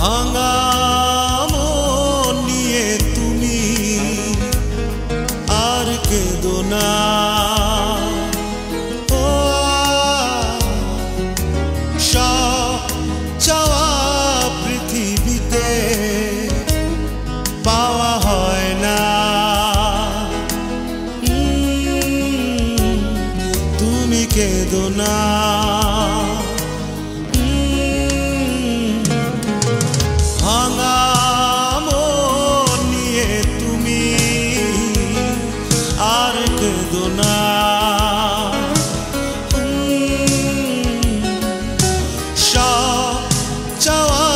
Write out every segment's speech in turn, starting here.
ভাঙা মন নিয়ে তুমি আর কেঁদো না। সব চাওয়া পৃথিবীতে পাওয়া হয় না। তুমি কেঁদো না। ভাঙা মন নিয়ে তুমি আর কেঁদো না। সব চাওয়া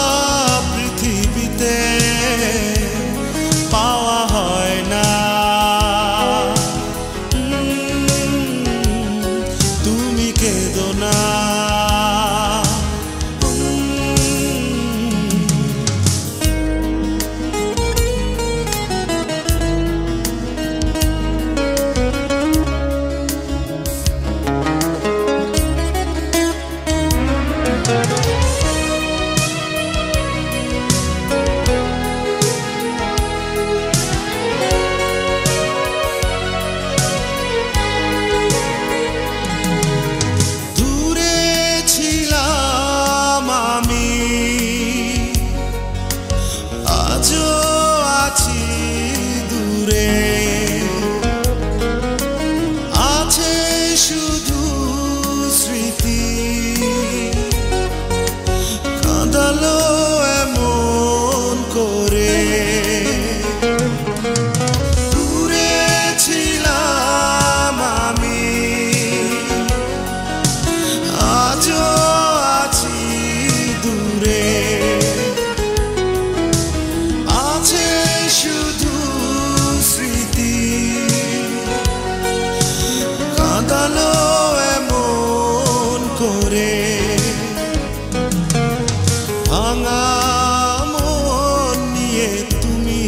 পৃথিবীতে পাওয়া হয় না। তুমি কেঁদো না। আজও আছি দূরে, আছে শুধু স্মৃতি। কাঁদালো এমন করে, দূরে ছিলাম আমি, আজও আছি দূরে। শুধু স্মৃতি, কাঁদালো এমন করে। ভাঙা মন নিয়ে তুমি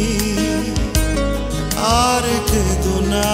আর কেঁদো না।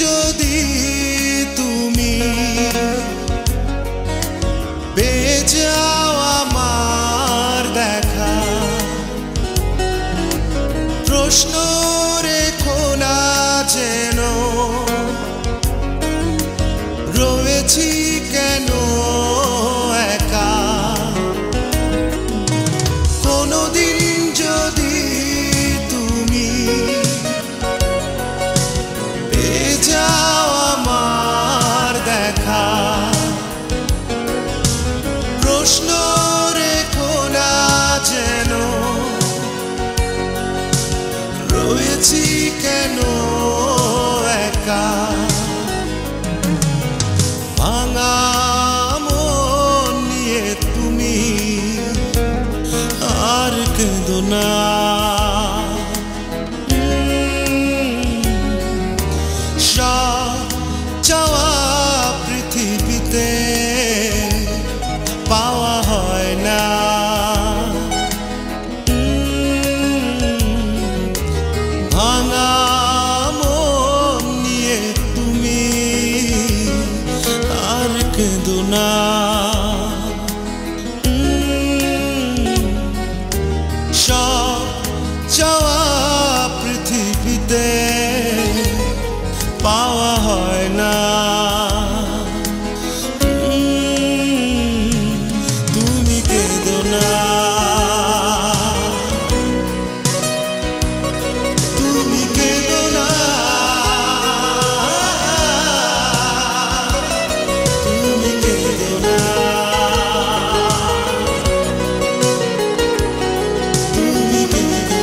যদি তুমি পেয়ে যাও আমার দেখা, প্রশ্ন রেখো না যেন রয়েছি কেন একা। কোনোদিন যদি তুমি যাও আমার দেখা, প্রশ্ন রেখো না যেন রয়েছি কেন একা। ভাঙা মন নিয়ে তুমি আর কেঁদো না। চাওয়া পৃথিবীতে পাওয়া হয় না। ভাঙা মন নিয়ে তুমি আর কেঁদো না। সব চাওয়া পৃথিবীতে পাওয়া হয় না। তুমি কেঁদো না। তুমি কেঁদো না। তুমি কেঁদো না। তুমি কেঁদো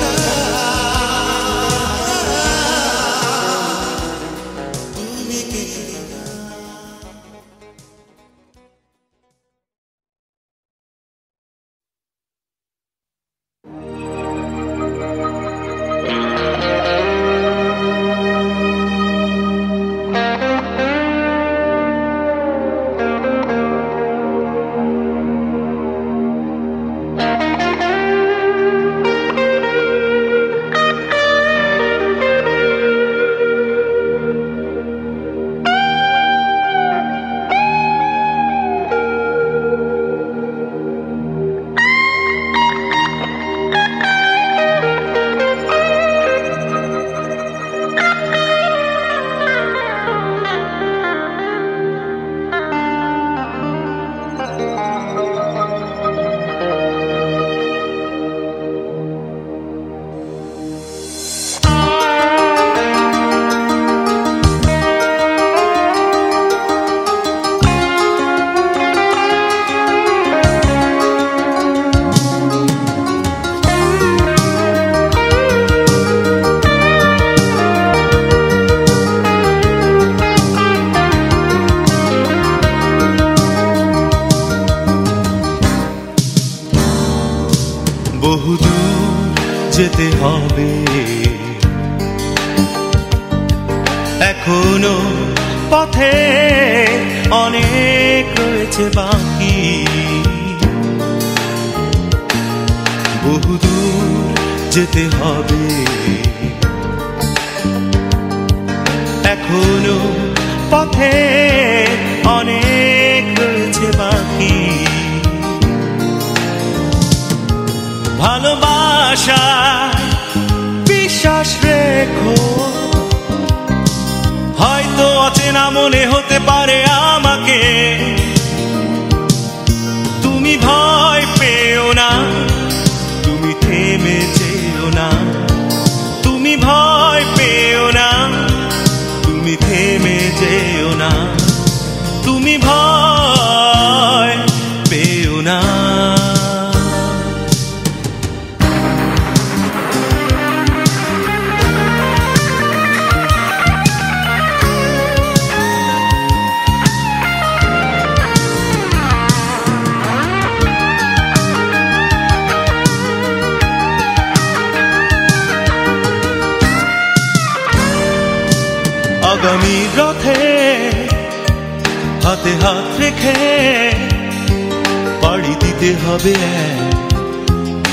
না। তুমি কে হবে। এখনো পথে অনেক রয়েছে বাকি, বহুদূর যেতে হবে। এখনো পথে অনেক রয়েছে বাকি, ভালোবাসা বিশ্বাস রেখো। হয়তো অচেনা মনে হতে পারে আমাকে, তুমি ভয় পেও না, তুমি থেমে যেও না। তুমি ভয় পেও না, তুমি থেমে যেও না। তুমি ভয় পেও না। আগামীর রথে হাতে হাত রেখে পাড়ি দিতে হবে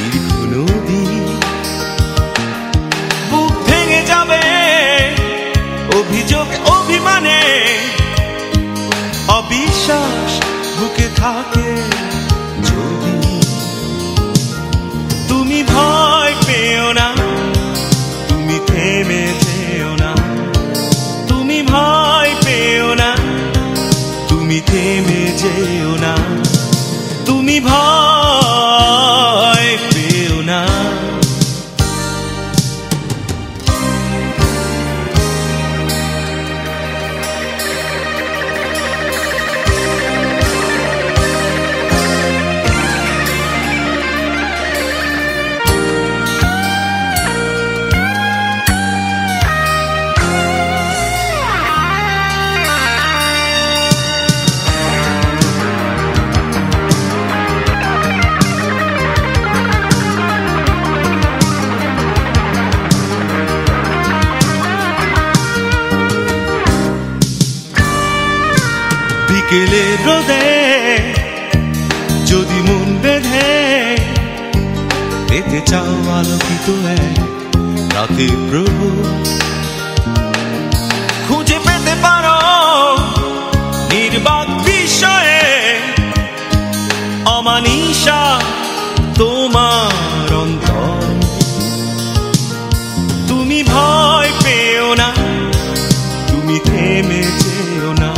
দীর্ঘ নদী। বুক ভেঙে যাবে অভিযোগ অভিমানে, অবিশ্বাস বুকে থাকে যদি। তুমি ভয় পেও না, তুমি থেমে যেও না। তুমি ভয় পেও না, তুমি থেমে যেও না। তুমি ভয় পেও না। বিকেলের রোদে যদি মন বেঁধে পেতে চাও আলোকিত এক রাতের প্রহর, খুঁজে পেতে পারো নির্বাক বিষয়ে অমানিসা তোমার অন্তর। তুমি ভয় পেও না, তুমি থেমে যেও না।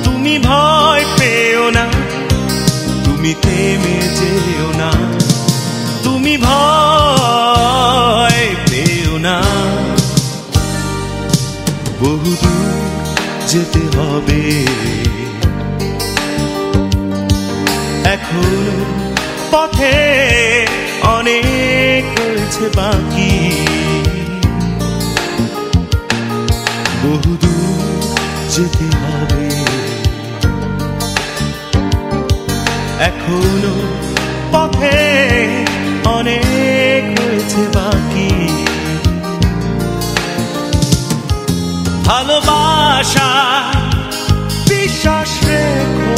তুমি ভয় পেও না, তুমি থেমে যেও না। তুমি ভয় পেও না। বহুদূর যেতে হবে, এখনো পথে অনেক রয়েছে বাকি, বহুদূর যেতে হবে। এখনো পথে অনেক রয়েছে বাকি, ভালোবাসা বিশ্বাস রেখো।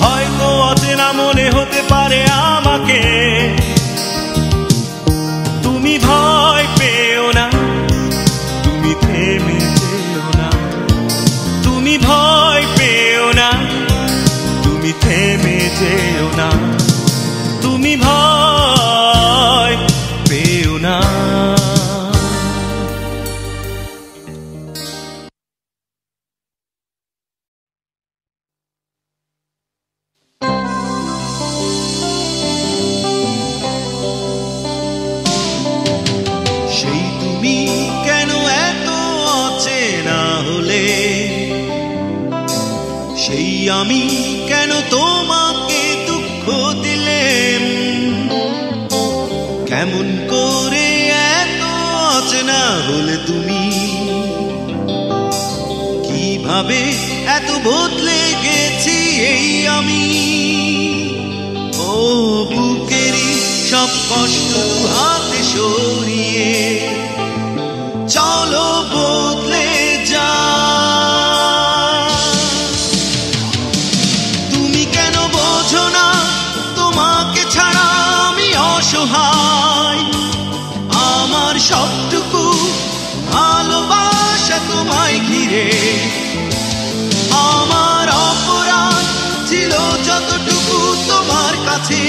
হয়তো অচেনা মনে হতে পারে আমাকে, তুমি ভয় পেও না, তুমি থেমে যেও না। তুমি ভয় পেও না, তুমি থেমে যেও না। তুমি ভয় পেও না। সেই তুমি কেন এত অচেনা হলে, সেই আমি কেন তোমাকে দুঃখ দিলেম। কেমন করে এত অচেনা হলে তুমি, কিভাবে এত বদলে গেছি এই আমি। ও বুকেরই সব কষ্ট হাতে সরিয়ে চলো বদলে যা। তুমি কেন বোঝো না তোমাকে ছাড়া আমি অসহায়, আমার সবটুকু ভালোবাসা তোমায় ঘিরে। আমার অপরাধ ছিল যতটুকু তোমার কাছে,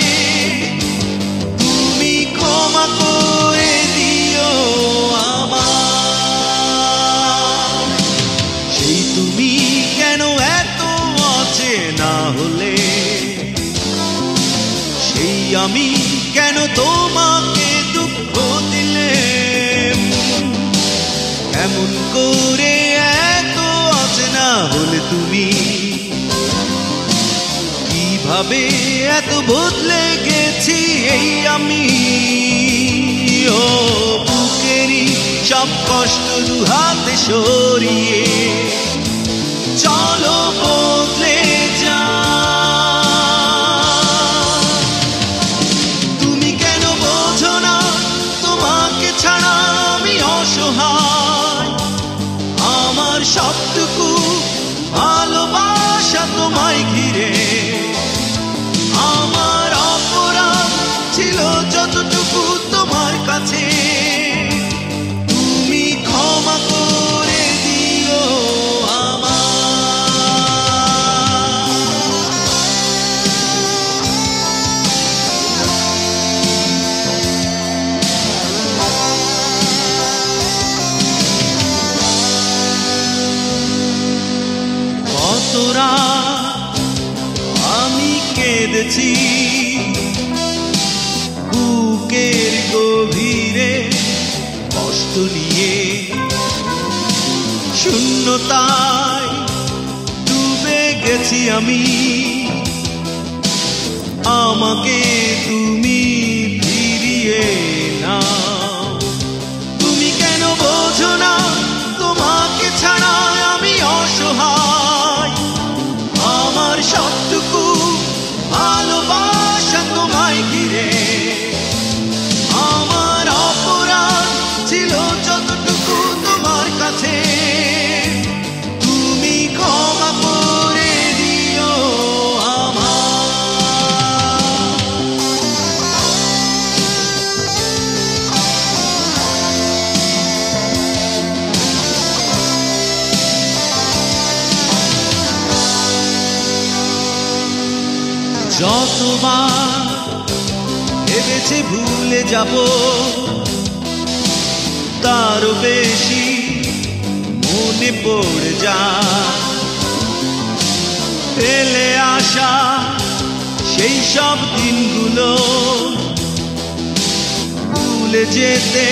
তুমি ক্ষমা করে দিও আমার। সেই তুমি কেন এত অচেনা হলে, সেই আমি কেন তোমাকে দুঃখ দিলে। এমন করে এত অচেনা হলে তুমি, কিভাবে এত বদলে গেছি এই আমি। ও বুকেরই সব কষ্ট দুহাতে সরিয়ে চলো বদলে যা। তুমি কেন বোঝো না তোমাকে ছাড়া আমি অসহায়, আমার সবটুকু ভালোবাসা তোমায় ঘিরে। আমার অপরাধ ছিল যতটুকু তোমার কাছে, তুমি ক্ষমা করে দিও আমার। কতরা আমি কেঁদেছি বুকের গভীরে কষ্ট নিয়ে, শূন্যতায় ডুবে গেছি আমি। আমাকে তুমি ফিরিয়ে নাও। তুমি কেন বোঝো না তোমাকে ছাড়া আমি অসহায়, আমার সবটুকু ভালোবাসা তোমায় ঘিরে। আমার অপরাধ ছিল যতটুকু তোমার কাছে, তুমি ক্ষমা করে দিও আমার। যতবার ভেবেছে ভুলে যাব, তারও বেশি মনে পড়ে যায় ফেলে আসা সেই সব দিনগুলো। ভুলে যেতে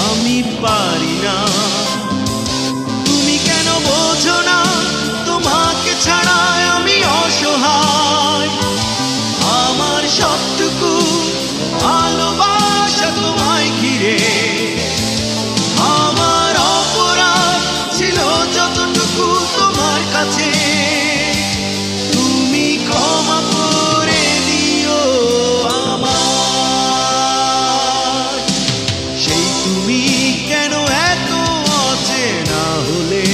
আমি পারি না। তুমি কেন বোঝো না তোমাকে ছাড়া আমি অসহায়, আমার সবটুকু ভালোবাসা তোমায় ঘিরে। আমার অপরাধ ছিল যতটুকু তোমার কাছে, তুমি ক্ষমা করে দিও আমার। সেই তুমি কেন এত অচেনা হলে,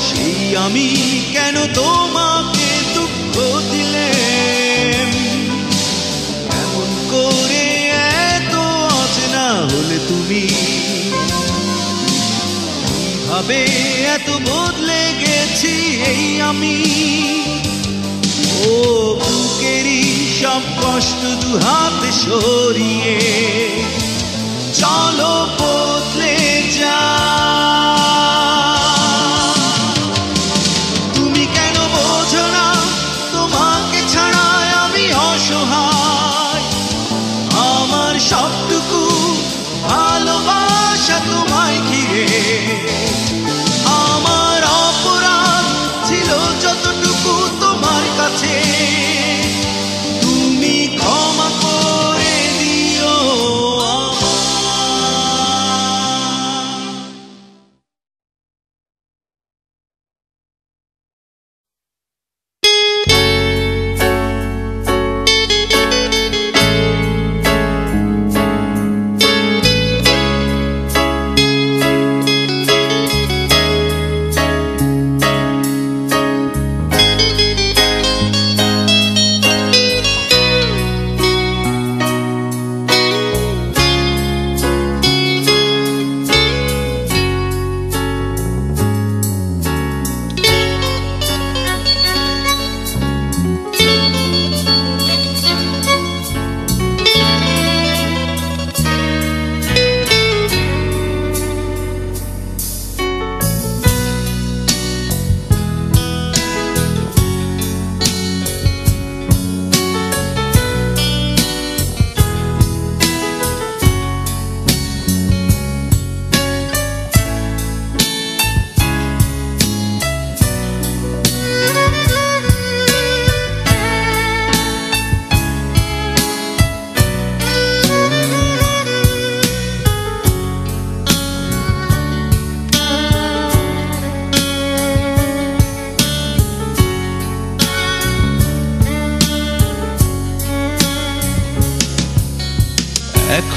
সেই আমি কেন তোমাকে দুঃখ দিলে। এমন করে এত অচেনা হলে তুমি, কিভাবে এত বদলে গেছি এই আমি। ও বুকেরই সব কষ্ট দুহাতে সরিয়ে চলো বদলে যা। তুমি কেন বোঝো না তোমাকে ছাড়া আমি অসহায়, আমার সবটুকু ভালোবাসা তোমায় ঘিরে। আমার অপরাধ ছিল যতটুকু তোমার কাছে, তুমি ক্ষমা করে দিও আমার।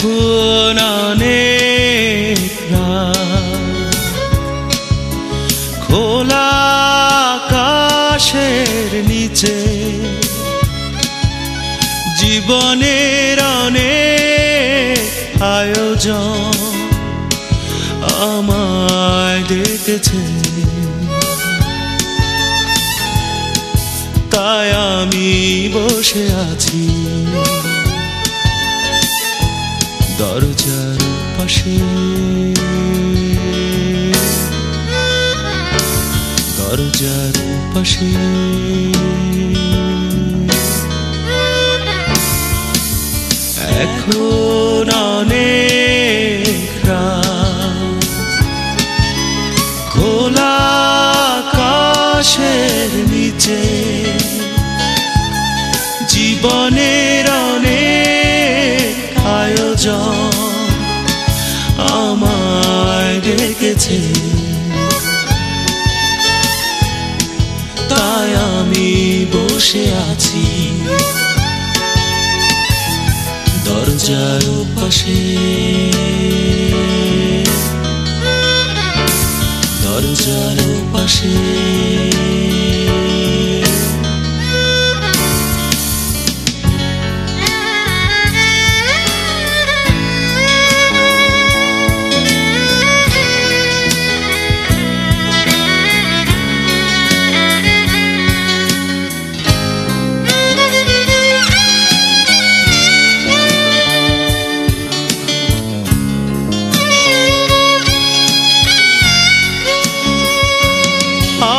এখন অনেক রাত, খোলা আকাশের নিচে জীবনের অনেক আয়োজন আমায় ডেকেছে, তাই আমি বসে আছি দরজার পাশে, দরজার পাশে। এখন অনেক রাত, খোলা আকাশের নিচে জীবনের অনেক আয়োজন আমায় ডেকেছে, তাই আমি বসে আছি দরজার পাশে, দরজার পাশে।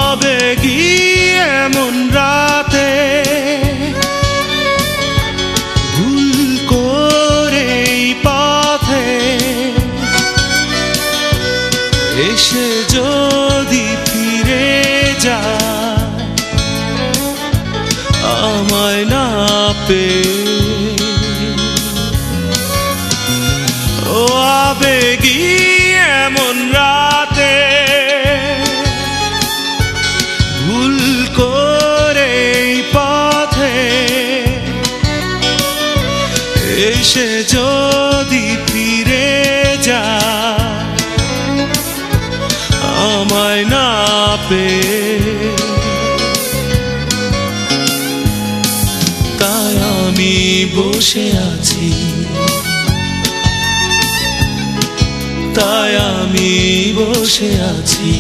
আবেগী এমন রাতে ভুল করেই পথে এসে যদি ফিরে যায় আমায় না পেয়ে, ও আবেগী এমন রাতে ভুল করে পথে এসে যদি ফিরে যায় আমায় না পেয়ে, তাই আমি বসে আছি, তাই আমি বসে আছি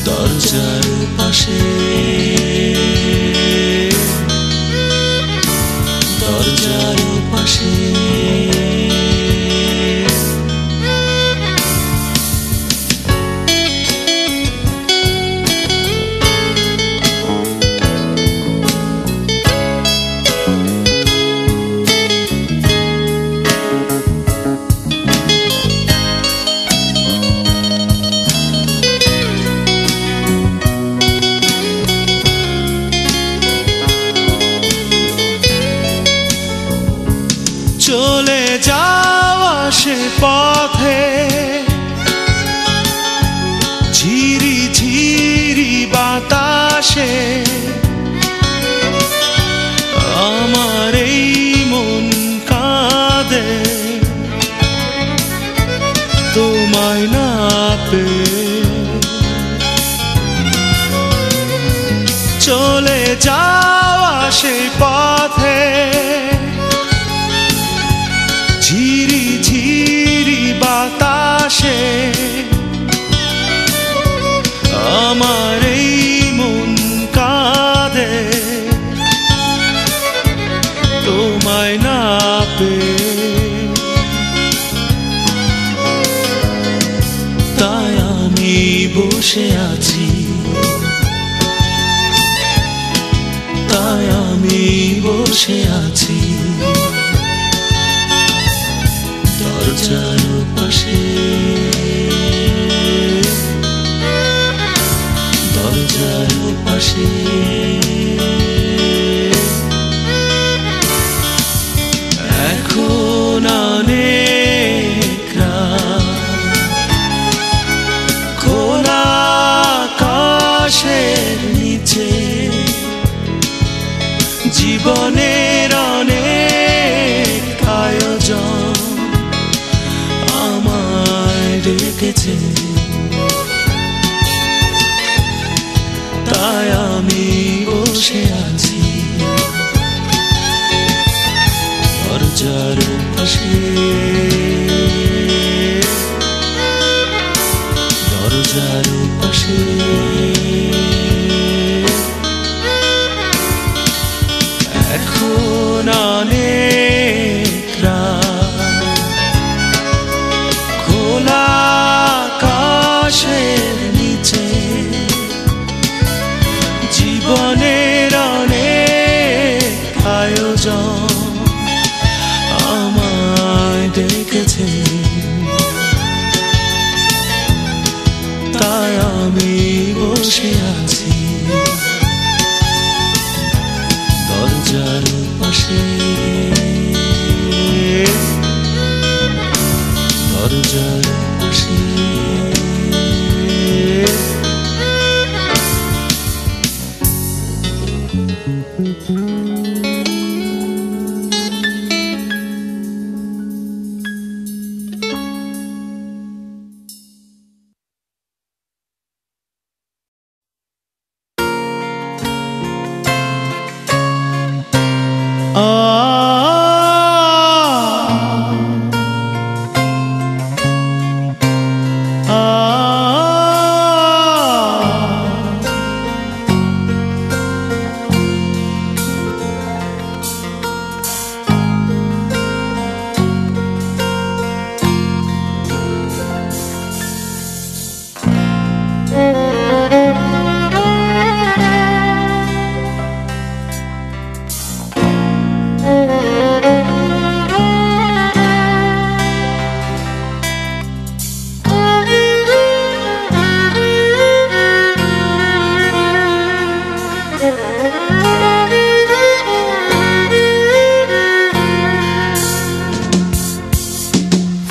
দরজার পাশে, দরজার পাশে। চলে যাওয়া সে পথে ঝিরি ঝিরি বাতাসে আমার এই মন কাঁদে তোমায় না পেয়ে, চলে যাওয়া সে পথে ঝিরি ঝিরি বাতাসে আমার এই মন কাঁদে তোমায় না পেয়ে, তাই আমি বসে আছি, তাই আমি বসে আছি দরজার পাশে, দরজার পাশে। এখন অনেক রাত, খোলা আকাশের নিচে জীবনের অনেক ডেকেছে, তাই আমি বসে আছি দরজার পাশে, দরজার পাশে। এখন অনেক রাত, খোলা আকাশের নিচে জীবনের অনেক আয়োজন আমায় ডেকেছে, তাই আমি বসে আছি দরজার পাশে, দরজার পাশে।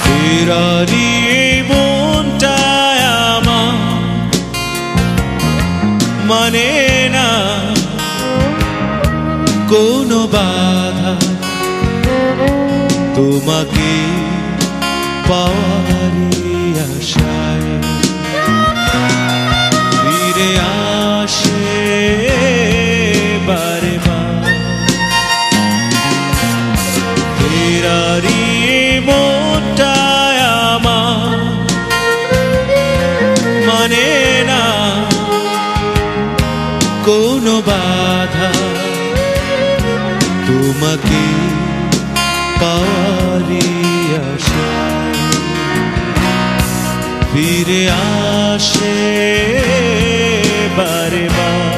ফেরারি মনটায় আমার মানে না কোনো বাধা, তোমাকে পাওয়ারই আশায় ফিরে আসে বারে বার। ফেরারি মনটায় আমার মানে না কোনো বাধা, তোমাকে পাওয়ারই আশায় ফিরে আসে বারে বার।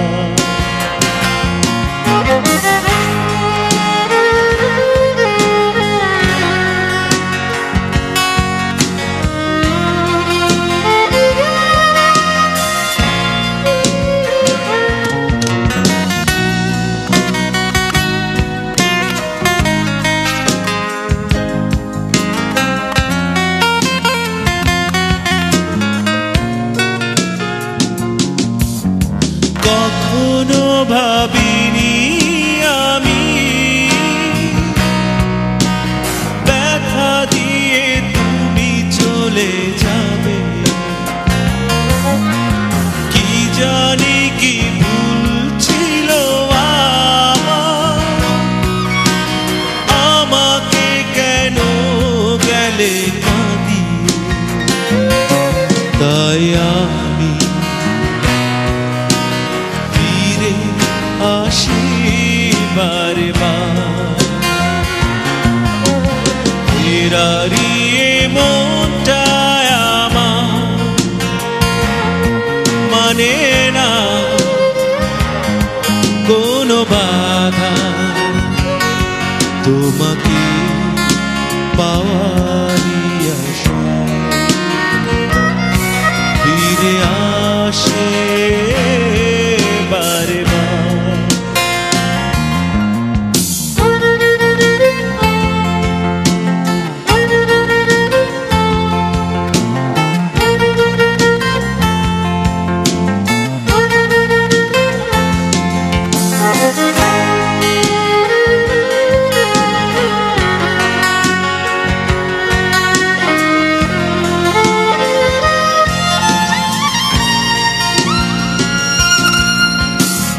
কখনো ভাবিনি আমি ব্যথা দিয়ে তুমি চলে যাবে, কি জানি কি ভুল ছিল আমাকে কেন গেলে কাঁদিয়ে, তাই আমি আসি বারে বার। ফেরারি মনটায় আমার মানে না কোনো বাধা, তোমাকে পাওয়ারই আশায় ফিরে আসে বারে বার।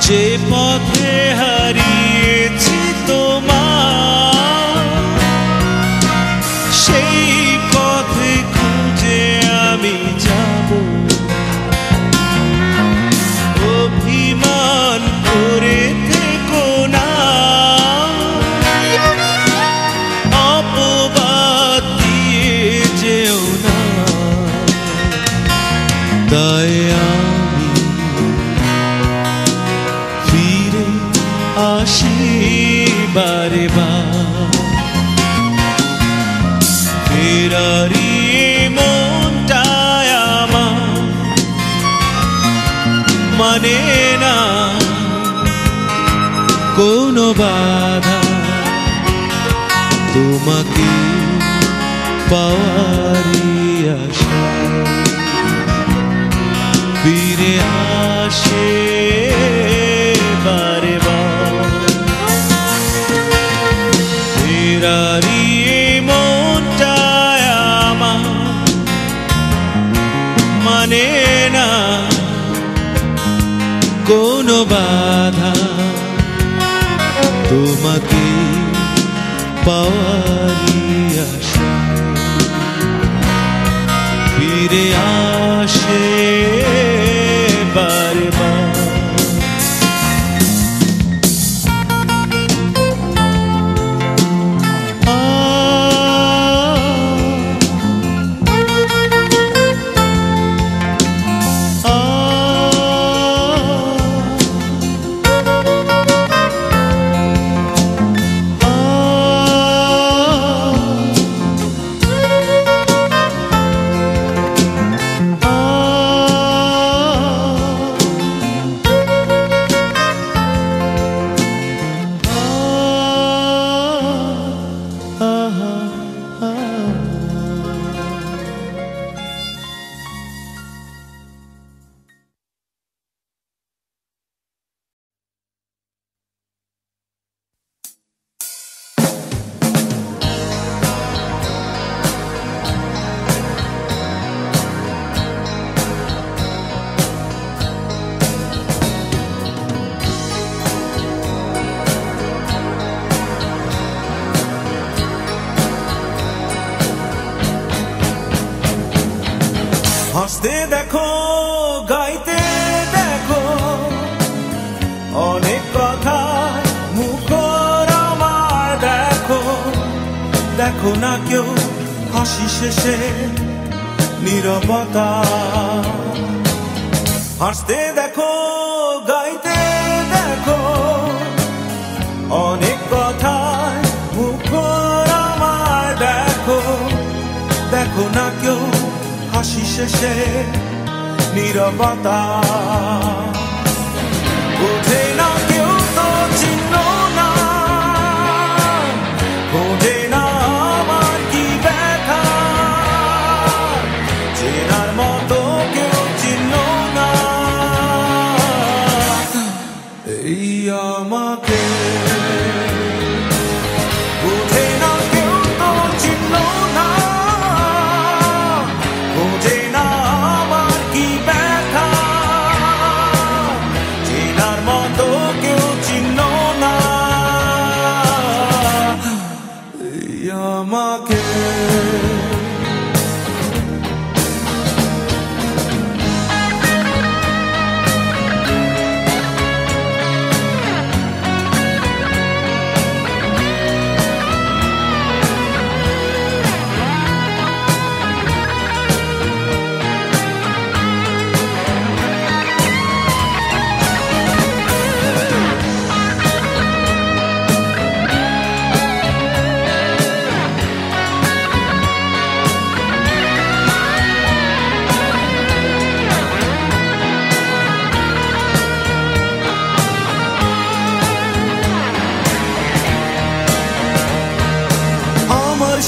যে পথে হারিয়েছি তোমার, সেই পথে খুঁজে আমি যাব। অভিমান করে থেকো না, অপবাদ দিয়ে যেও না। তাই আমি ফিরে আসি বারে বার। ফেরারি মনটায় আমার মানে না কোনো বাধা, তোমাকে পাওয়ারই আশা ফিরে আসে বারে বার। ফেরারি মনটায় আমার মানে না কোনো বাধা, তোমাকে পাওয়ারই আশা ফিরে আসে বারে বার। হাসতে দেখো, গাইতে দেখো, অনেক কথা মুখর আমার দেখো। দেখো না কেউ হাসি শেষে নীরবতা। হাসতে দেখো, গাইতে দেখো, অনেক কথা মুখর আমার দেখো। দেখো না কেউ হাসি শেষে নীরবতা। বোঝে না কেউ তো চিহ্ন না, বোঝে না আমার কি ব্যথা। চেনার মতো কেউ চিহ্ন না এই আমাকে। বোঝে না কেউ তো চিহ্ন না, বোঝে না আমার কি ব্যথা। চেনার মতো কেউ চিহ্ন না এই আমাকে।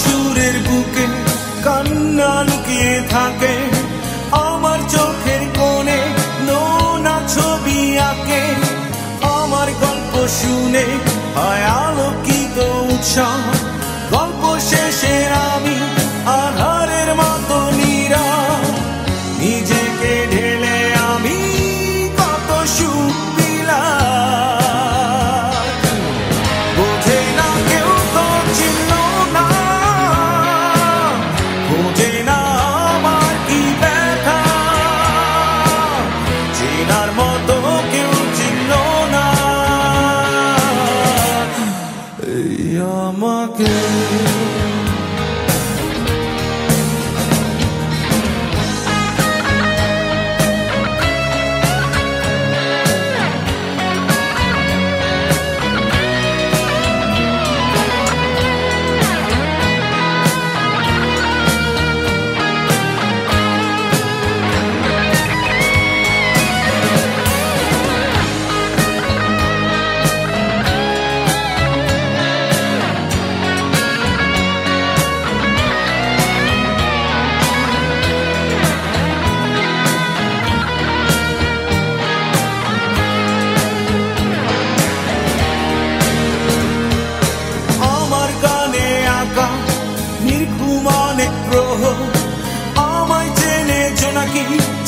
সুরের বুকে কান্না লুকিয়ে থাকে, আমার চোখের কোণে নোনা ছবি আঁকে। আমার গল্প শুনে হয় আলোকিত উৎসাহ, গল্প শেষে আমি আধারের মতো নীরব। নিজেকে ঢেলে আমি কত সুখ পেলাম। আমাকে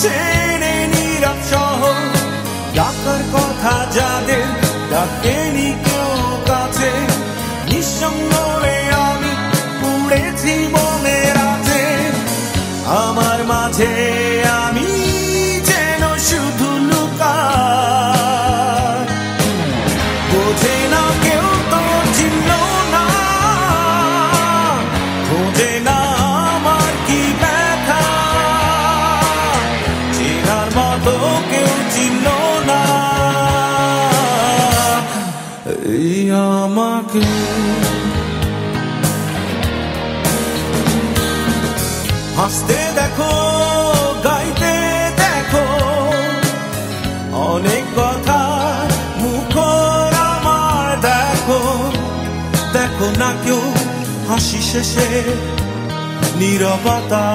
চেনে নীরব শহর ডাকার কথা যাদের ডাকেনি কেউ কাছে নিঃসঙ্গ হয়ে আমি পুড়েছি মনের আছে আমার মাঝে আমি যেন শুধু লুকাই বোঝে না কেউ তো চিনল না খোঁজে না আমার কি ব্যথা চেনার মতো কেউ চিনল না এই আমাকে হাসতে দেখো গাইতে দেখো অনেক কথা মুখর আমার দেখো দেখো না কেউ হাসি শেষে নীরবতা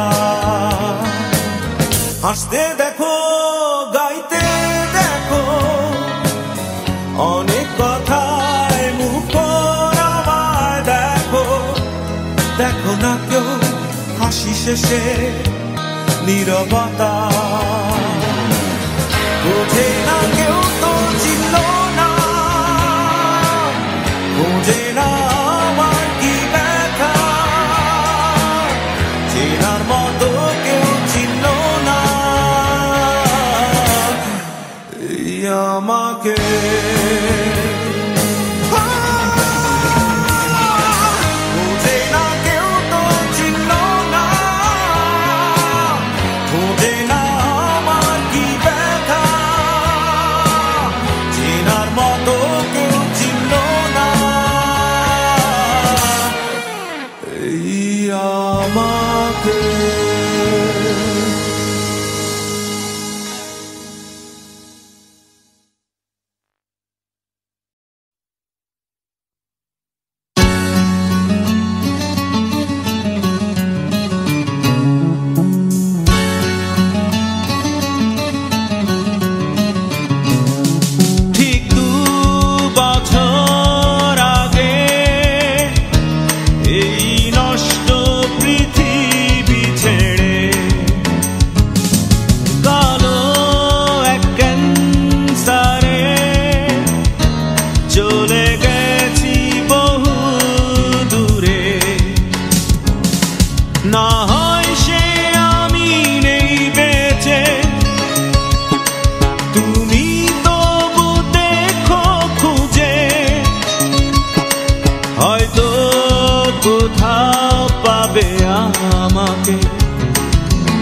হাসতে দেখো গাইতে দেখো অনেক কথায় মুখর আমার দেখো দেখো না কেউ হাসি শেষে নীরবতা বোঝে না কেউ তো চিনল না বোঝে না আমার কি ব্যথা চেনার মতো কেউ চিনল না এই আমাকে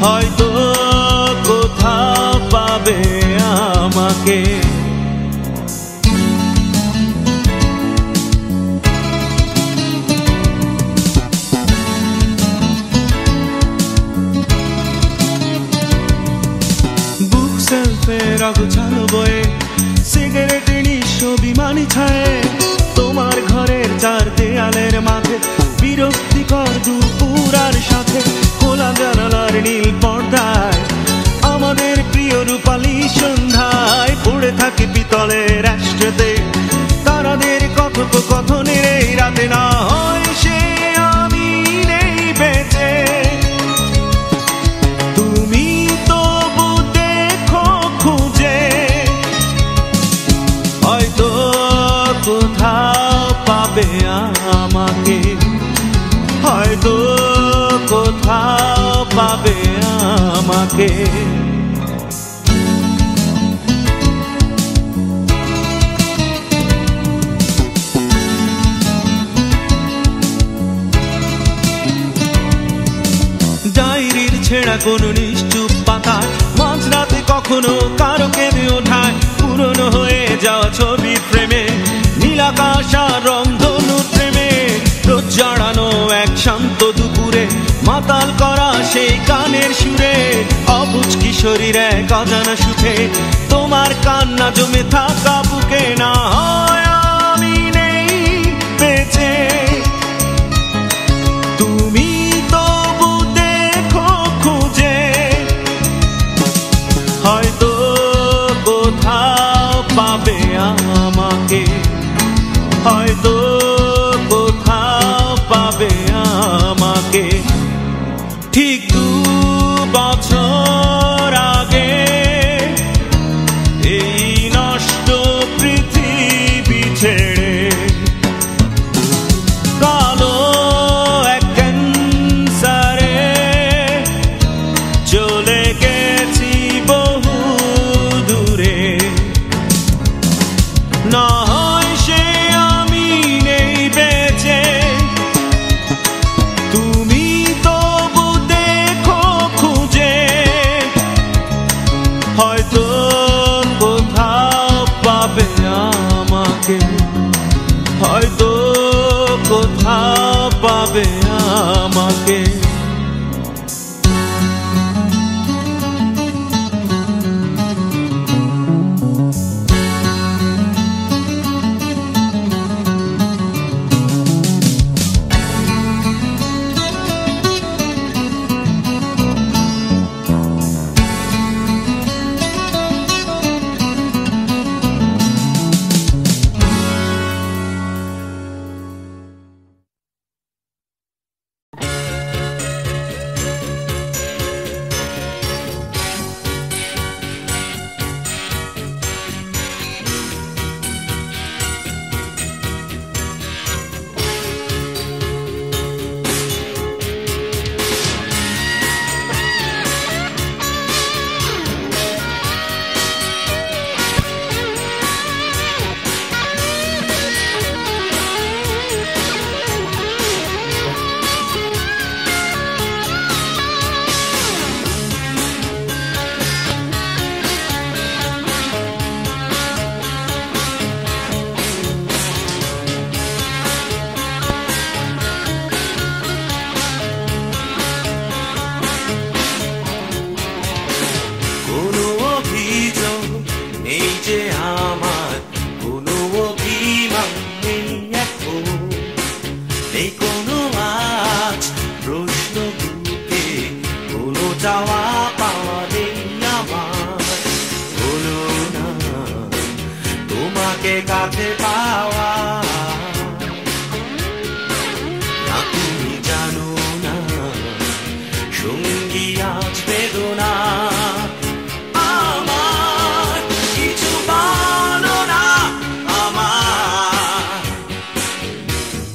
হয়তো কোথাও পাবে আমাকে বুক সেলফের অগোছালো বয়ে সিগারেট নিঃস্ব বিমানি ছায়ে তোমার ঘরের চার দেয়ালের মাঝে বিরক্তিকর দুপুর আর সাথে খোলা জানালার নীল পর্দায় আমাদের প্রিয় রূপালী সন্ধ্যায় পড়ে থাকে পিতলের রাষ্ট্রতে তারাদের কথোপকথনের এই রাতে না হয় সে আমি নেই বেঁচে তুমি তবু দেখো খুঁজে হয়তো কোথাও পাবে আমাকে হয়তো কোথাও পাবে আমাকে ছেঁড়া কোনো নিশ্চুপ পাতায় মাঝরাতে কখনো কারো কেঁদে ওঠায় পুরনো হয়ে যাওয়া ছবির প্রেমে নীলাকাশ আর রংধনুর প্রেমে রোজ জড়ানো এক শান্ত দুপুরে মাতাল করা সেই গানের সুরে অবুঝ কিশোরীর এক অজানা সুখে তোমার কান্না জমে থাকা বুকে না হয় আমি নেই বেঁচে তুমি তবু দেখো খুঁজে হয়তো কোথাও পাবে আমাকে হয়তো কোথাও পাবে আমাকে ঠিক 2 বছর আগে এই নষ্ট পৃথিবী ছেড়ে কালো এক ক্যান্সারে চলে গেছি বহু দূরে না হয় সে আমি নেই বেঁচে তুমি তবু দেখো খুঁজে হয়তো কোথাও পাবে আমাকে হয়তো কোথাও পাবে আমাকে কাছে পাওয়া না তুমি জানো না সঙ্গী আজ বেদনা আমার কিছু বলো না আমার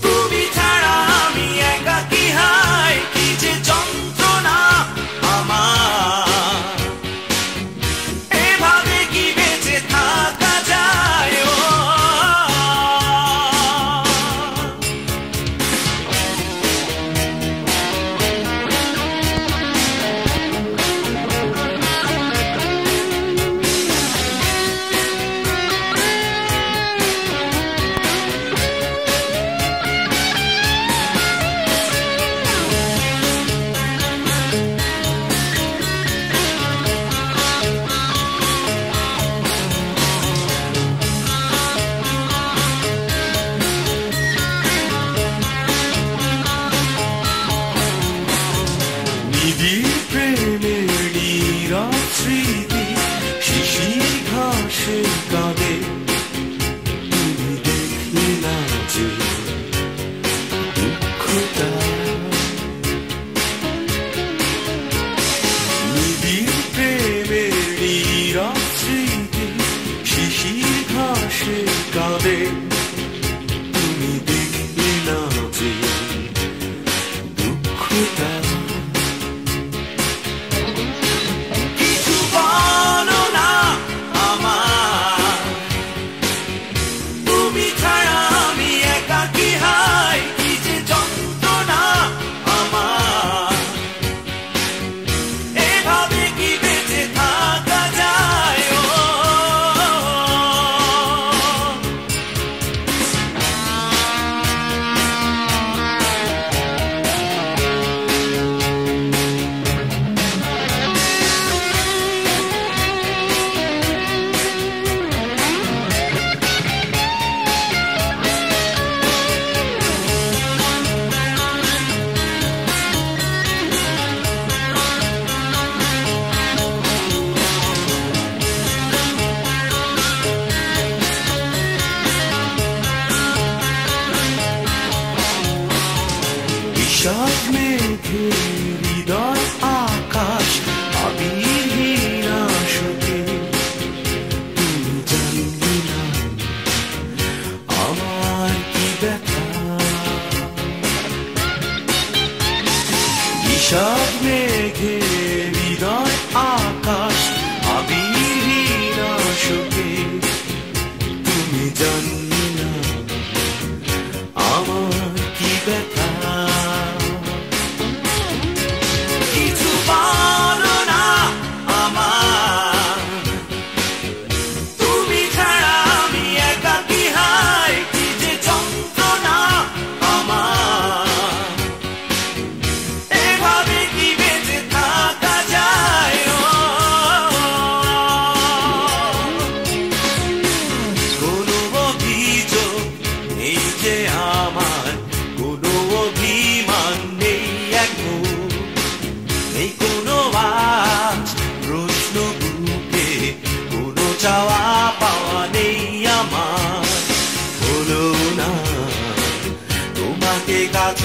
তুমি ছাড়া আমি একাকী হাই কি যে যন্ত্রণা আমার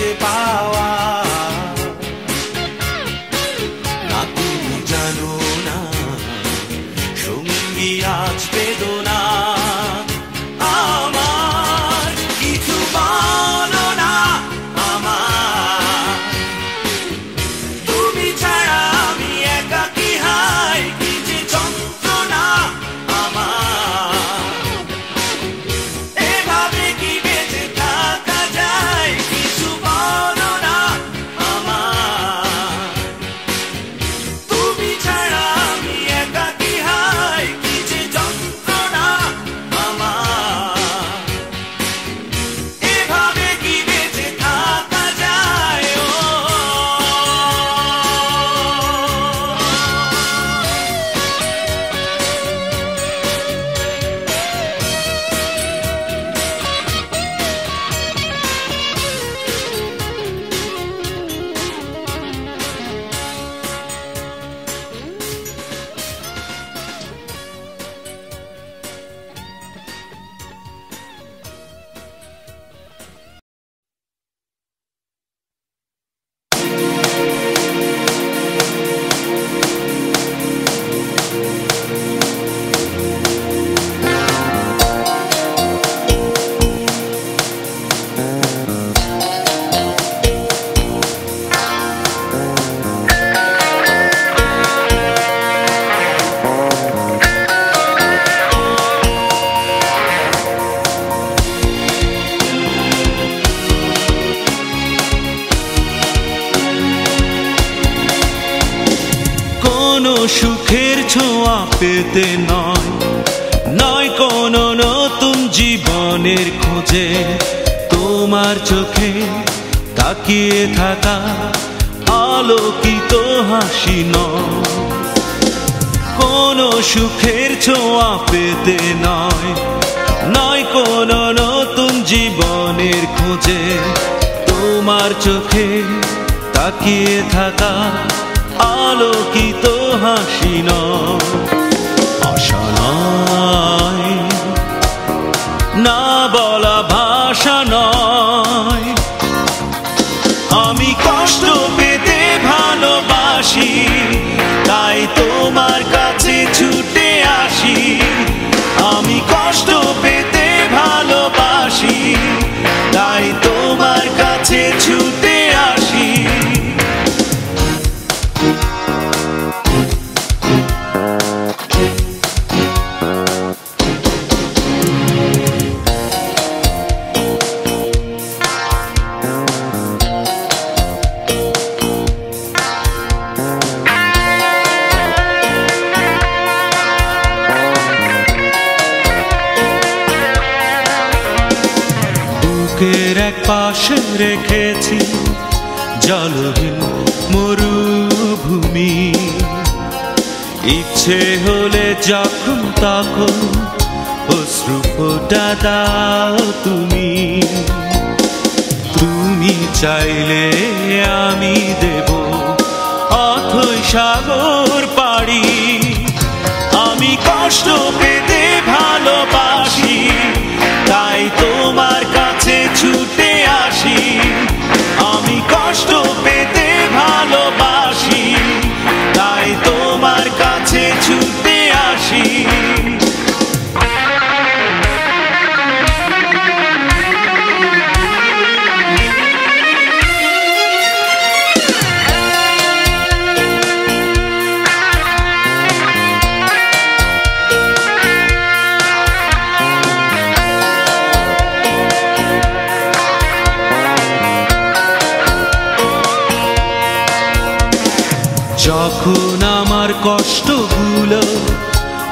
খুঁজে পাওয়া। না তুমি জানো না সঙ্গী আজ বেদনা আমার, কিছু বলো না আমার, তুমি ছাড়া আমি একাকী হাই, কি যে যন্ত্রণা আমার, এভাবে কি বেঁচে থাকা যায়, কিছু বলো না আমার, তুমি ছাড়া আমি একাকী হাই, কি যে যন্ত্রণা আমার, এভাবে কি বেঁচে থাকা যায়। কোনো সুখের ছোঁয়া পেতে নয়, নয় কোনো নতুন জীবনের খোঁজে, তোমার চোখে তাকিয়ে থাকা আলোকিত হাসি নয়। কোনো সুখের ছোঁয়া পেতে নয়, নয় কোনো নতুন জীবনের খোঁজে, তোমার চোখে তাকিয়ে থাকা আলোকিত হাসি নয়। আশা নয়, না বলা ভাষা নয়, আমি কষ্ট পেতে ভালোবাসি, তাই তোমার কাছে ছুটে আসি। আমি কষ্ট পেতে ভালোবাসি, তাই তোমার কাছে ছুটে আসি। বুকের এক পাশে রেখেছি জলহীন মরুভূমি, ইচ্ছে হলে যখন তখন অশ্রু ফোঁটা দাও তুমি। তুমি চাইলে আমি দেব অথই সাগর পাড়ি, আমি কষ্ট পেতে ভালোবাসি, তাই তোমার কাছে ছুটে আসি। আমি কষ্ট পেতে ভালোবাসি, তাই তোমার কাছে ছুটে আসি। যখন আমার কষ্টগুলো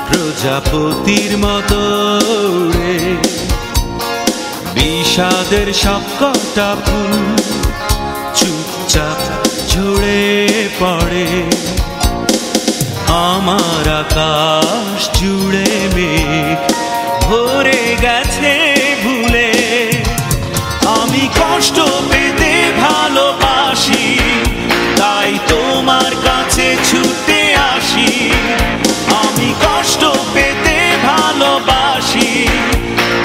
প্রজাপতির মতো উড়ে, বিষাদের সবকটা ফুল চুপচাপ ঝরে পড়ে, আমার আকাশ জুড়ে মেঘ ভরে গেছে ভুলে। আমি কষ্ট পেতে ভালোবাসি, তাই তোমার কাছে ছুটে আসি। আমি কষ্ট পেতে ভালোবাসি,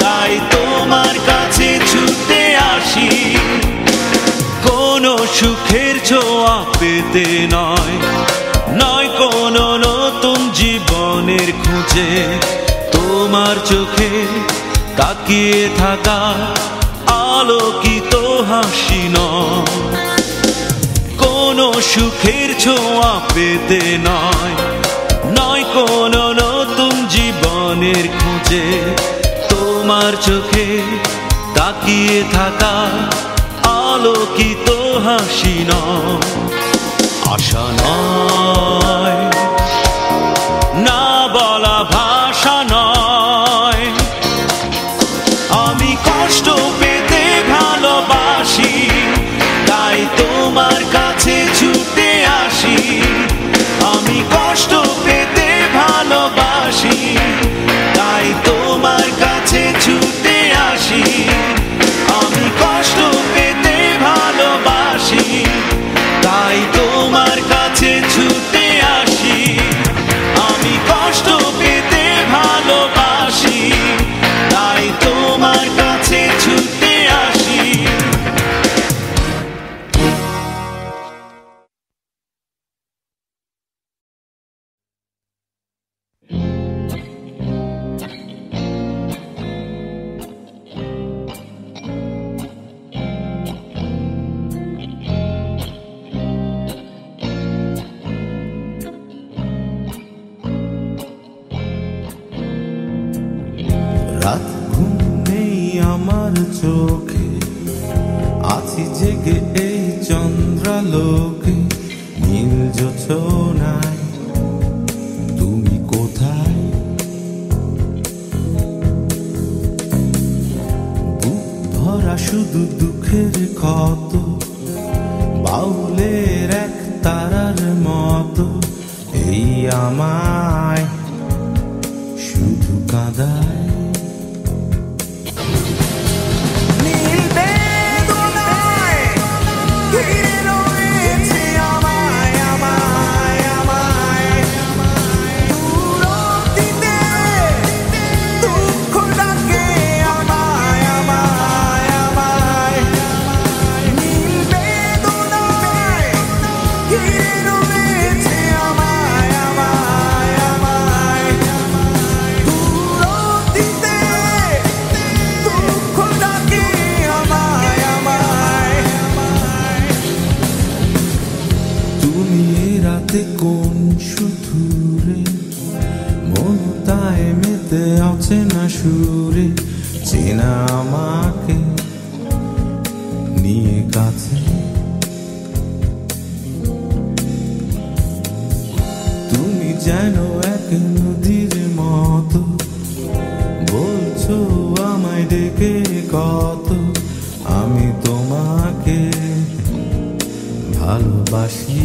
তাই তোমার কাছে ছুটে আসি। জীবনের খোঁজে তোমার চোখে তাকিয়ে থাকা আলোকিত হাসি নয়, কোনো সুখের ছোঁয়া পেতে নয়, নয় কোনো নতুন জীবনের খোঁজে তোমার চোখে তাকিয়ে থাকা আলোকিত হাসি নয়, আশা নয়, না বলা ভাষা নয়। আমি কষ্ট পেতে ভালোবাসি, তাই তোমার কাছে ছুটে আসি। আমি কষ্ট পেতে ভালোবাসি, তাই তোমার কাছে ছুটে আসি। আমি কষ্ট পেতে ভালোবাসি, তাই তোমার কাছে ছুটে আসি। আমি কষ্ট পেতে ভালোবাসি, তাই তোমার কাছে ছুটে আসি। রাত ঘুম নেই আমার চোখে, আছি জেগে এই চন্দ্রালোকে। নীল জোছনায় তুমি কোথায়? বুক ভরা শুধু দুঃখের ক্ষত, বাউলের এক তারার মতো এই আমায় শুধু কাঁদায়। কোন সুধুরে মনতায় মেতে আছে না সুরে, চেনা আমাকে নিয়ে কাছে। তুমি যেন এক নদীর মতো, বলছো আমায় ডেকে কত। আমি তোমাকে ভালোবাসি,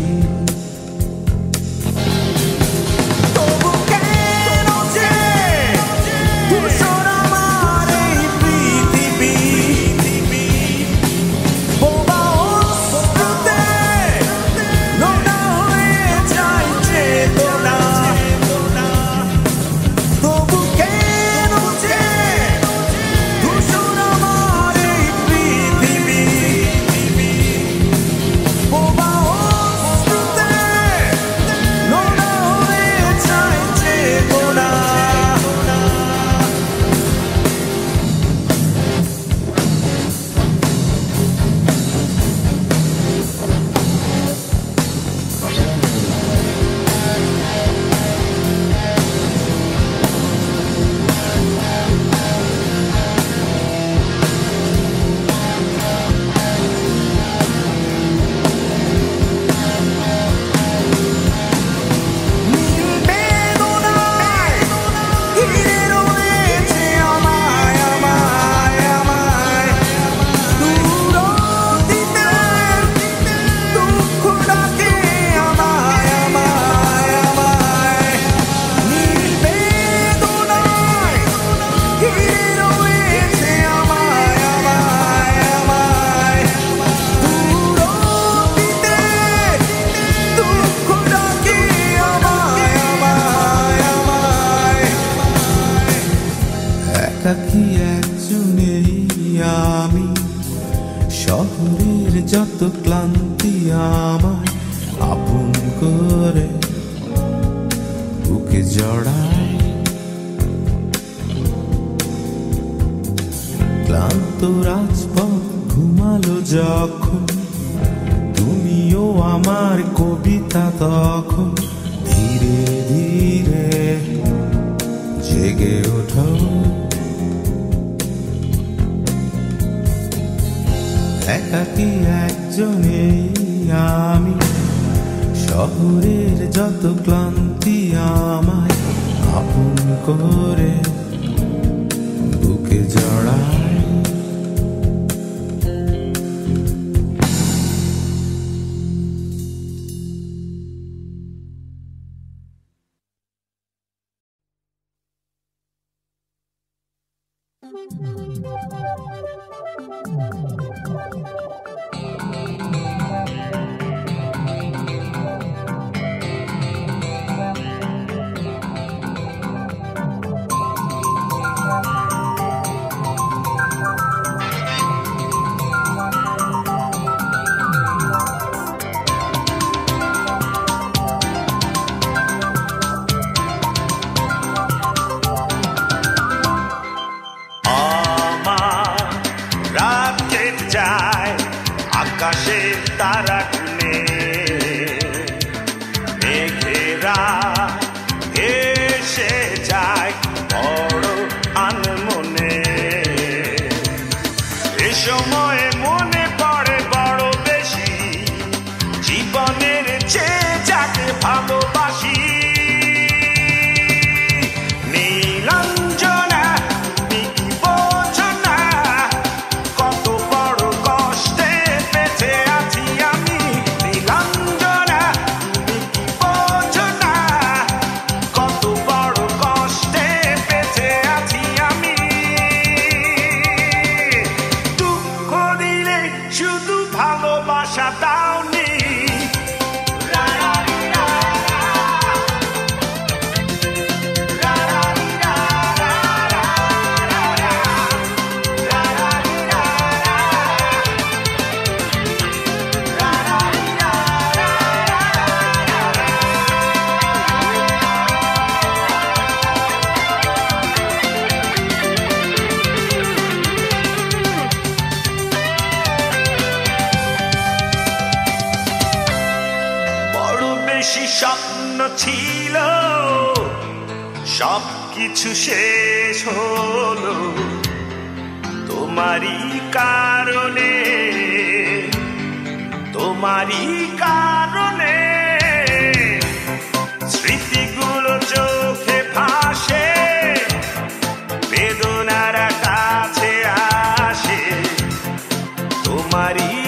একাকী একজনেই আমি, শহরের যত ক্লান্তি আমায় আপন করে বুকে বুকে জড়ায় ক্লান্ত রাজপথ ঘুমালো যখন তুমিও আমার কবিতা তখন ধীরে ধীরে জেগে ওঠো একাকী একজনে আমি শহরের যত ক্লান্তি আমায় আপন করে বুকে জড়ায় আকাশের তারা গুনে মেঘেরা এসে যায় বড় আনমনে এ সময়ে মনে পড়ে বড় বেশি জীবনের চেয়ে যাকে ভালোবাসি স্বপ্ন ছিল সবকিছু শেষ হলো তোমারই কারণে স্মৃতিগুলো চোখে ভাসে বেদনারা কাছে আসে তোমারই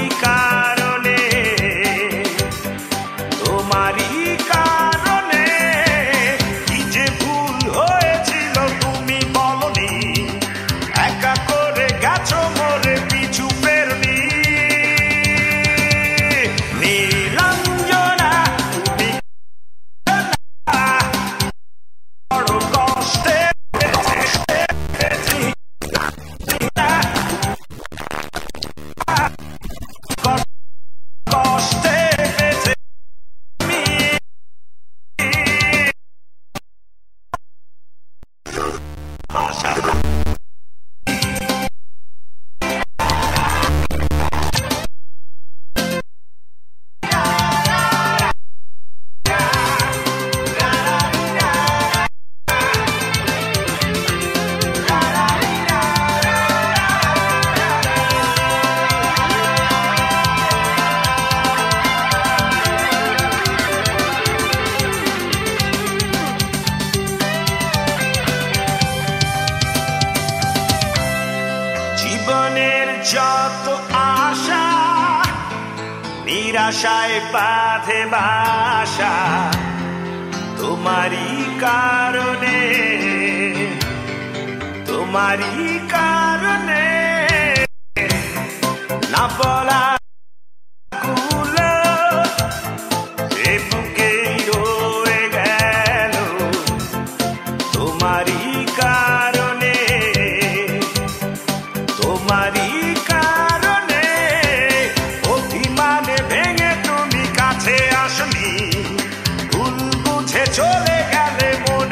জীবনের যত আশা নিরাশায় বাঁধে বাসা তোমারই কারণে না বলা কুলো এ বুকেই রয়ে গেল তোমারই কারণে অভিমানে ভেঙে তুমি কাছে আসনি ভুল বুঝে চলে গেলে মন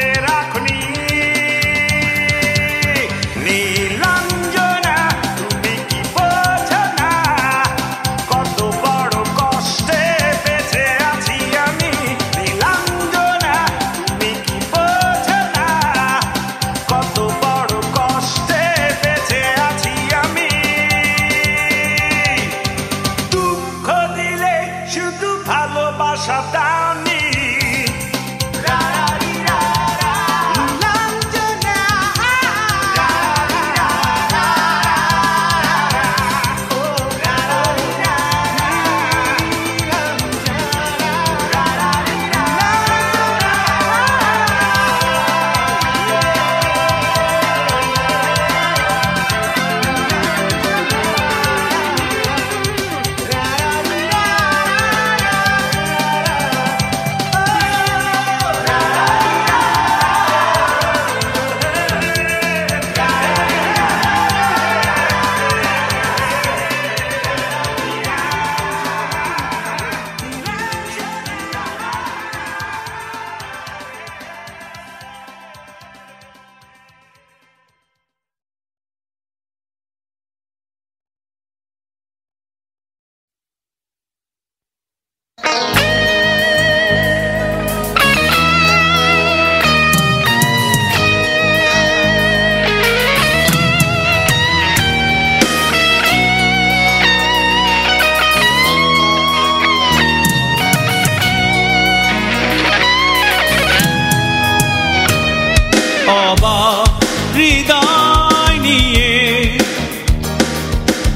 অবাক হৃদয় নিয়ে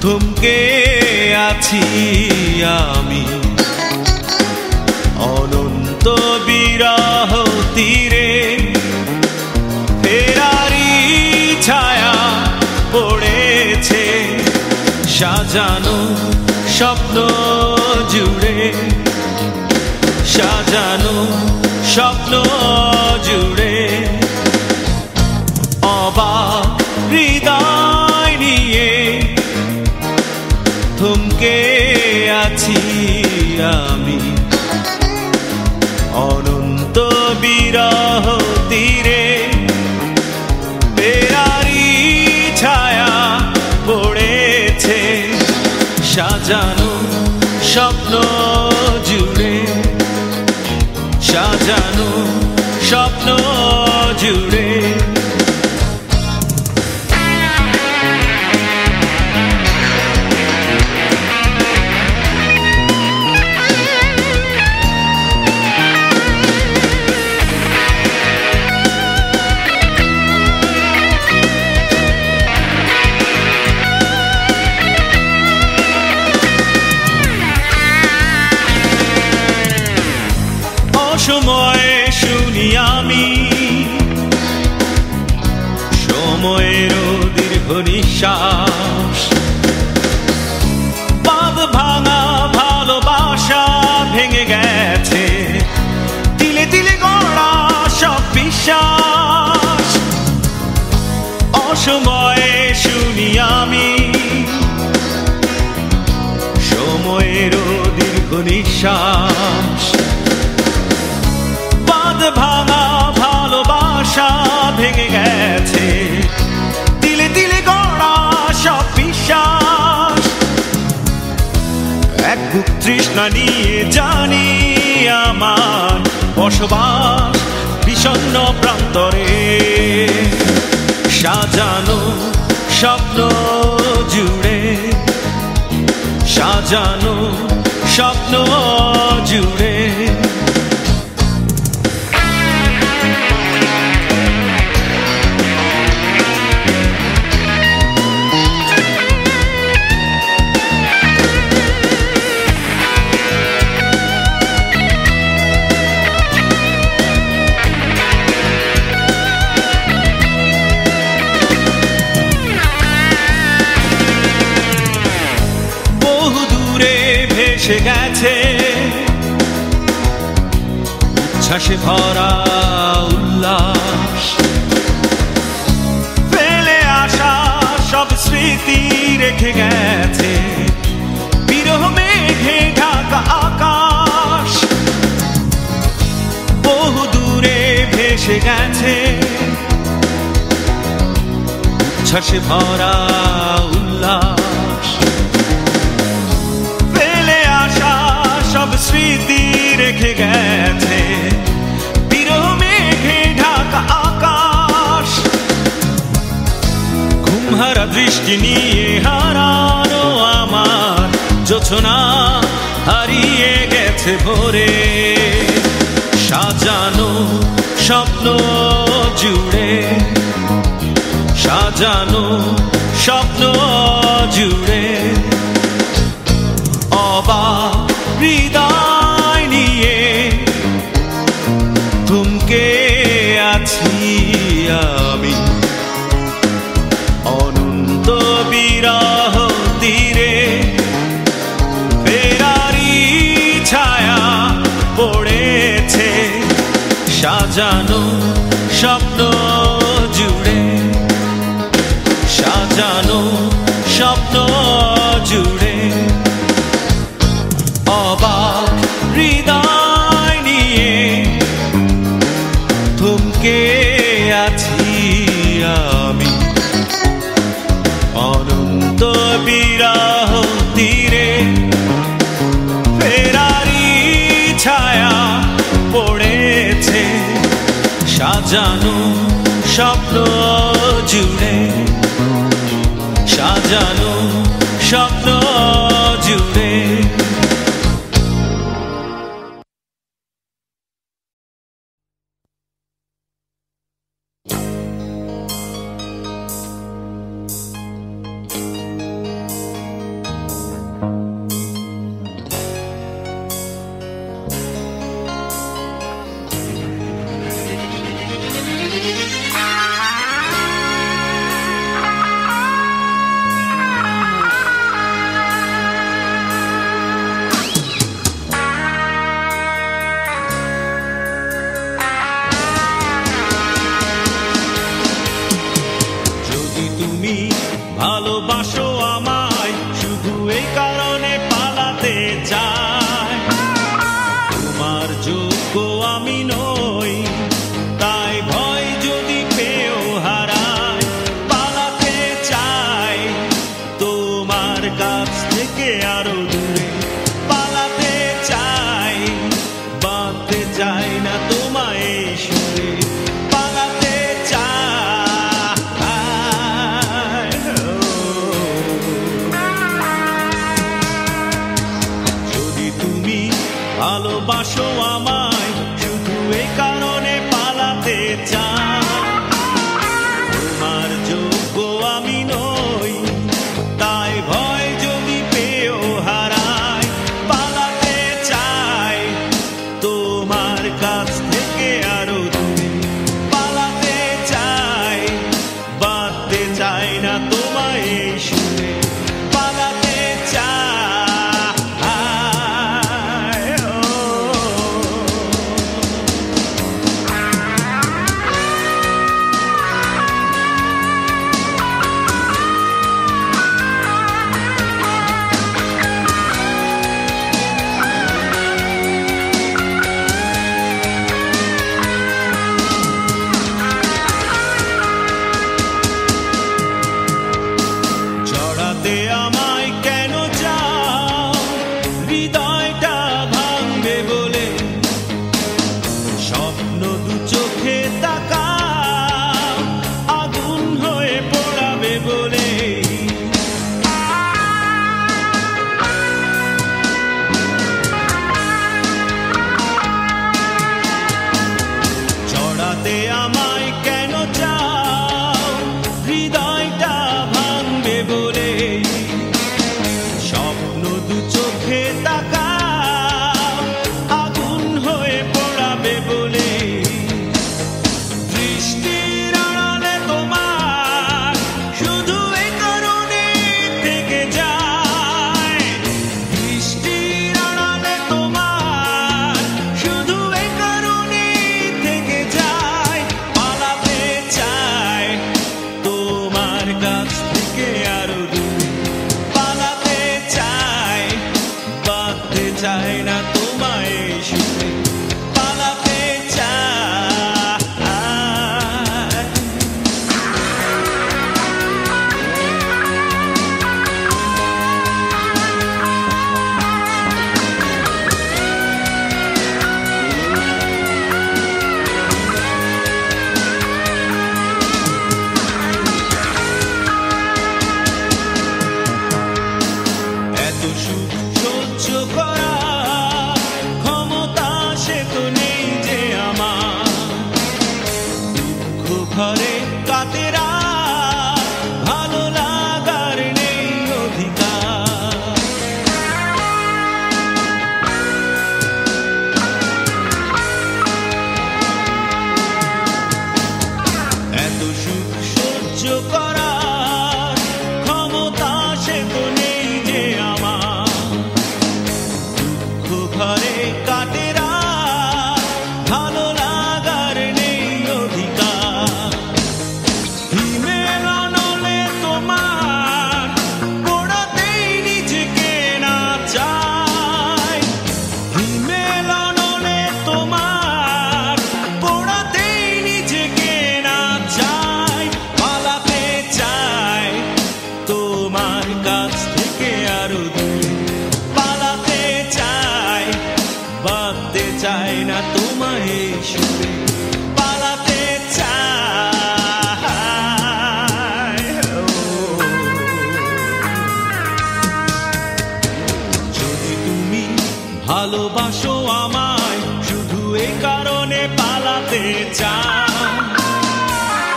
থমকে আছি আমি অনন্ত বিরহ তীরে ফেরারি ছায়া পড়েছে সাজানো স্বপ্ন জুড়ে সাজানো স্বপ্ন জুড়ে অবাক হৃদয় নিয়ে থমকে আছি আমি অনন্ত বিরহ তীরে ফেরারি ছায়া পড়েছে সাজানো স্বপ্ন জুড়ে সাজানো স্বপ্ন জুড়ে সময়ে শুনি আমি সময়েরও দীর্ঘ নিঃশ্বাস বাঁধ ভাঙা ভালোবাসা ভেঙে গেছে তিলে তিলে গড়া সব বিশ্বাস অসময়ে শুনি আমি সময়েরও দীর্ঘ নিঃশ্বাস ভাঙা ভালোবাসা ভেঙে গেছে তিলে তিলে গড়া সব বিশ্বাস এক বুক তৃষ্ণা নিয়ে জানি আমার বসবাস বিষণ্ণ প্রান্তরে সাজানো স্বপ্ন জুড়ে সাজানো স্বপ্ন জুড়ে গেছে উচ্ছ্বাসে ভরা উল্লাস ফেলে আসা সব স্মৃতি রেখে গেছে বিরহ মেঘে ঢাকা আকাশ বহু দূরে ভেসে গেছে উচ্ছ্বাসে ভরা উল্লাস সব স্মৃতি রেখে গেছে বিরহ মেঘে ঢাকা আকাশ ঘুমহারা দৃষ্টি নিয়ে হারানো আমার জোছনা হারিয়ে গেছে ভোরে সাজানো স্বপ্ন জুড়ে সাজানো স্বপ্ন জুড়ে অবাক হৃদয় নিয়ে থমকে আছি আমি অনন্ত বিরহ তীরে ফেরারি ছায়া পড়েছে সাজানো স্বপ্ন জুড়ে সাজানো স্বপ্ন জুড়ে অবাক হৃদয় নিয়ে থমকে আছি আমি অনন্ত বিরহ তীরে ফেরারি ছায়া পড়েছে সাজানো স্বপ্ন জুড়ে সাজানো স্বপ্ন জুড়ে সুরে পালাতে চাই। যদি তুমি ভালোবাসো আমায় শুধু এই কারণে পালাতে চাই, তোমার যোগ্য আমি নই তাই ভয় যদি পেও হারাই, পালাতে চাই তোমার কাছ থেকে আরো দূরে, পালাতে চাই বাঁধতে চাই না তোমায় এই সুরে পালাতে চাই। জড়াতে আমায় কেন চাও হৃদয়টা ভাঙবে বলে, স্বপ্ন দু চোখে তাকাও আগুন হয়ে পোড়াবে বলে। জড়াতে আমায় কেন চাও হৃদয়টা ভাঙবে বলে, স্বপ্ন দু চোখে তাকাও আগুন হয়ে পোড়াবে বলে। দৃষ্টির আড়ালে তোমার শুধু এই কারণে থেকে যায়, দৃষ্টির আড়ালে তোমার শুধু এই কারণে থেকে যায়, পালাতে চাই তোমার কাছ থেকে আরো দূরে, পালাতে চাই বাঁধতে চাই না তোমায় এই সুরে পালাতে চাই। এত সুখ সহ্য করা ক্ষমতা সে তো নেই যে আমার, দুঃখ ঘরে কাটে রাত ভালো লাগার নেই অধিকার। এত সুখ সহ্য করার ক্ষমতা সে তো নেই যে আমার, দুঃখ ঘরে কাটে রাত ভালো লাগার নেই অধিকার। হিমেল নলে তোমার পোড়াতেই নিজেকে না চাই, হিমেল নলে তোমার পোড়াতেই নিজেকে না চাই, পালাতে চাই তোমার কাছ থেকে আরো দূরে, পালাতে চাই বাঁধতে চাই না তোমায় এই সুরে পালাতে চাই। যদি তুমি ভালোবাসো আমায় শুধু এই কারণে পালাতে চাই,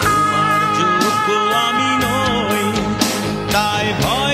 তোমার যোগ্য আমি নই তাই ভয়